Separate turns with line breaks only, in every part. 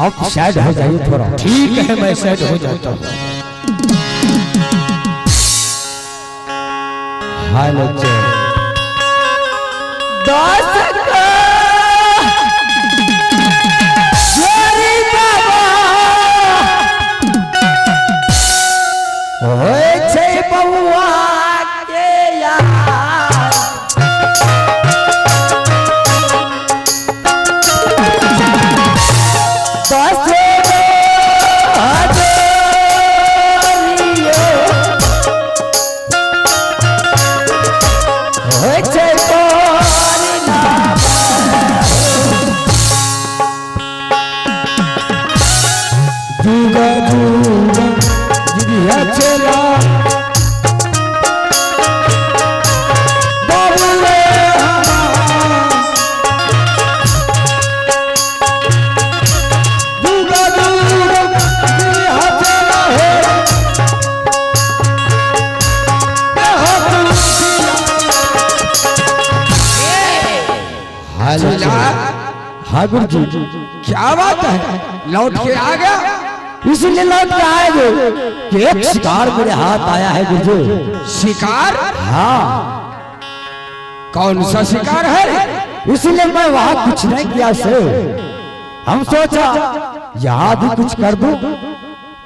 आप शायद हो जाइए थोड़ा।
ठीक है, मैं शायद हो जाता हूँ।
हेलो दोस्त होय छै बउआ के यार होय छै तोरी नाम जुगा जुगा जिया चला बाबूले जुगा जुगा जिया चला
चला।
हाँ गुरु जी,
क्या बात है, लौट के आ गया?
इसलिए लौट के आए कि एक शिकार मेरे हाथ आया है गुरु जी।
शिकार?
हाँ।
कौन सा शिकार है?
इसलिए मैं वहाँ कुछ नहीं किया से हम सोचा यहाँ भी कुछ कर दूं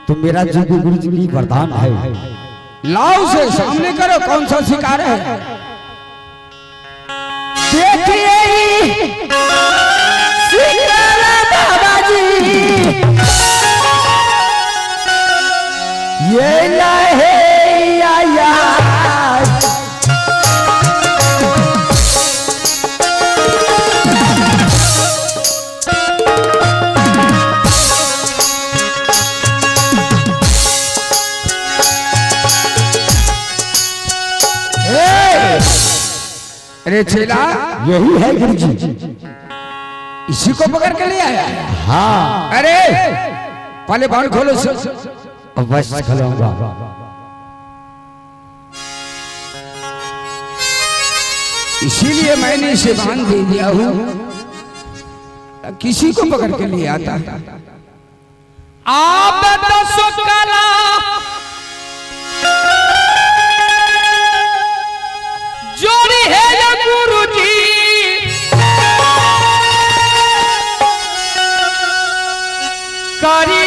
तो मेरा जोगी गुरु जी की वरदान है।
लाओ से सामने करो, कौन सा शिकार है?
देखिए शिकार बाबा जी, ये लहे या
अरे चेला,
यही है गुरु जी।
इसी को पकड़ के ले आया?
हाँ।
अरे पहले बाण खोलो।
अवश्य खोलूंगा।
इसीलिए मैंने इसे बांध दे दिया हूँ, किसी को पकड़ के लिए आता। आप जोड़ी है या गुरु जी, करी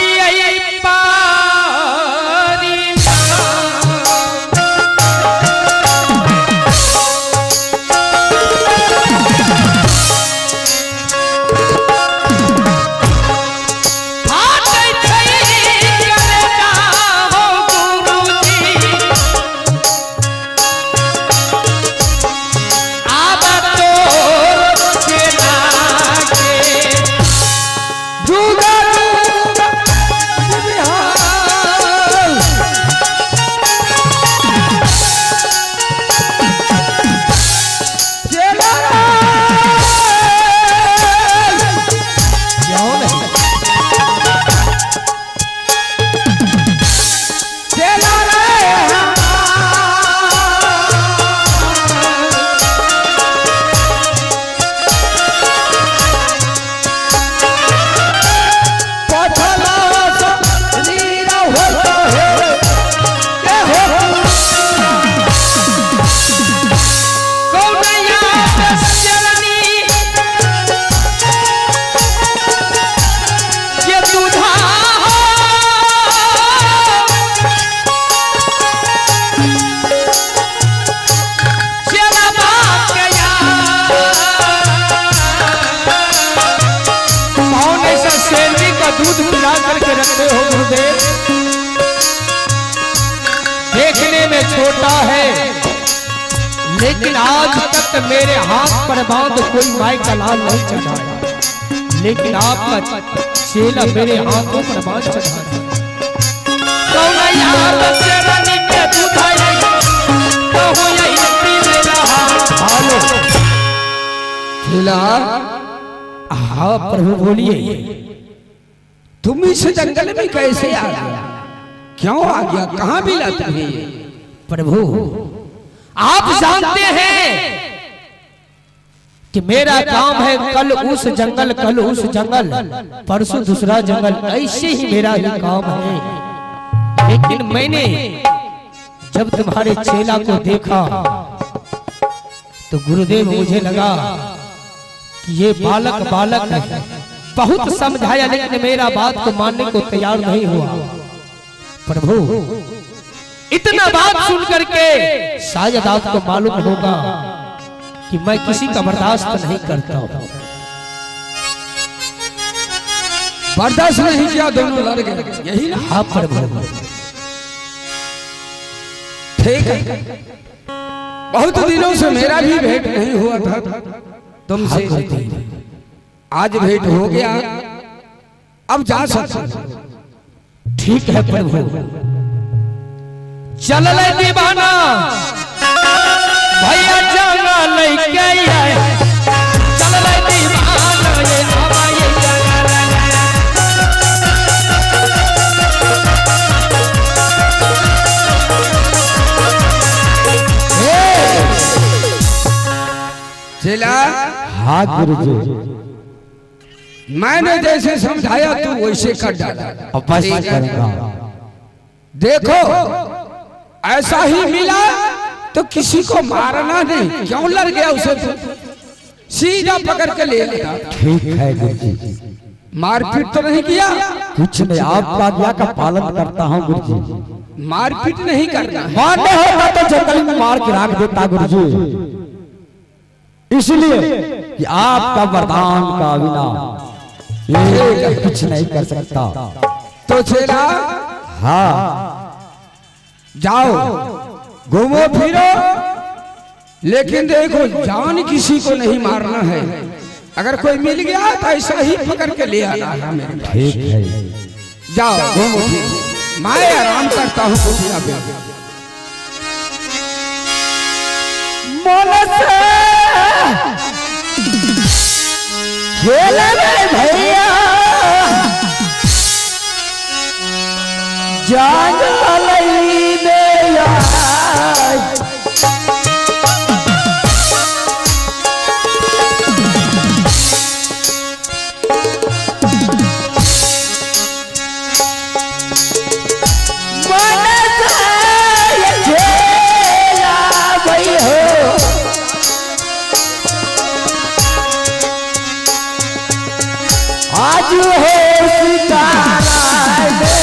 दूध पिला करके रखते हो गुरुदेव। देखने में छोटा है लेकिन आज तक मेरे हाथ पर बांध कोई माई का लाल नहीं चढ़ाया, लेकिन आपका चेला मेरे हाथों पर बांध चढ़ाया। हाँ प्रभु बोलिए, तुम इस जंगल में कैसे आ गया, क्यों आ गया, कहाँ मिला तुम्हें? प्रभु आप जानते हैं कि मेरा काम है कल उस जंगल, कल उस जंगल, परसों दूसरा जंगल, ऐसे ही मेरा ही काम है। लेकिन मैंने जब तुम्हारे चेला को देखा तो गुरुदेव मुझे लगा कि ये बालक बालक है। बहुत समझाया लेकिन मेरा बात को मानने को तैयार नहीं हुआ। प्रभु इतना बात सुन करके शायद आपको मालूम होगा कि मैं किसी का बर्दाश्त नहीं करता हूं।
बर्दाश्त नहीं किया, दोनों लड़ गए, यही ना?
हाँ प्रभु।
ठीक है, बहुत दिनों से मेरा भी भेंट नहीं हुआ था तुमसे, आज भेंट हो गया, अब जा सकते।
ठीक है प्रभु। चल ले दीवाना भैया जाना लेके आए, चल ले दीवाना ये बाबा ये
चला।
हाँ गुरुजी,
मैंने जैसे समझाया तू वैसे कर डाला।
अवश्य करूंगा।
देखो ऐसा ही मिला तो किसी को मारना नहीं, क्यों लड़ गया उसे? सीधा पकड़ के ले लिया।
ठीक है गुरुजी,
मारपीट तो नहीं किया?
कुछ नहीं, आपका आज्ञा का पालन करता हूँ गुरुजी।
मारपीट नहीं करना।
मारने होगा तो जंगल में मार के रख देता गुरुजी, इसलिए कि आपका वरदान का बिना ये कुछ नहीं कर सकता।
तो चला,
हाँ
जाओ घूमो फिरो, लेकिन देखो जान किसी को नहीं मारना है। अगर कोई मिल गया तो ऐसा ही पकड़ के ले आना मेरे पास।
ठीक है,
जाओ घूमो फिरो, मैं आराम करता हूँ कुटिया पे।
भैया जान आज हो सितारा दे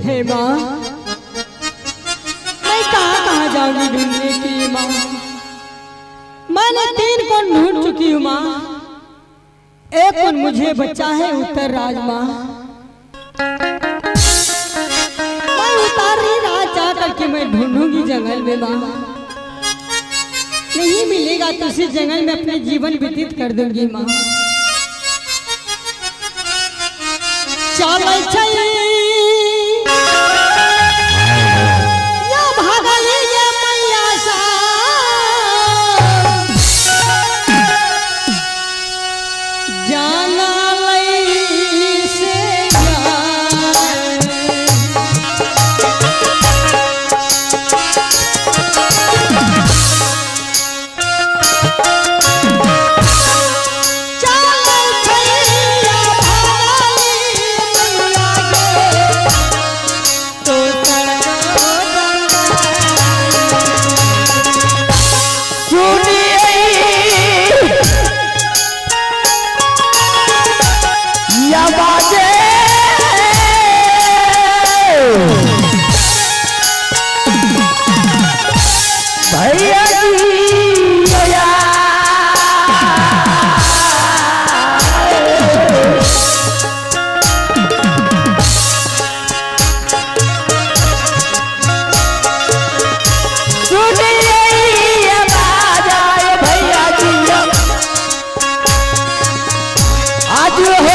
हे माँ, मैं कहाँ जाऊंगी ढूंढने की माँ? मैंने 3 कौन ढूंढ चुकी हूँ माँ। एक कौन मुझे बच्चा है उत्तर राज माँ। मैं उतार रही राज जा करके मैं ढूंढूंगी जंगल में माँ। नहीं मिलेगा तो उसी जंगल में अपने जीवन व्यतीत कर दूंगी माँ। चल चाहिए
हाजिर हो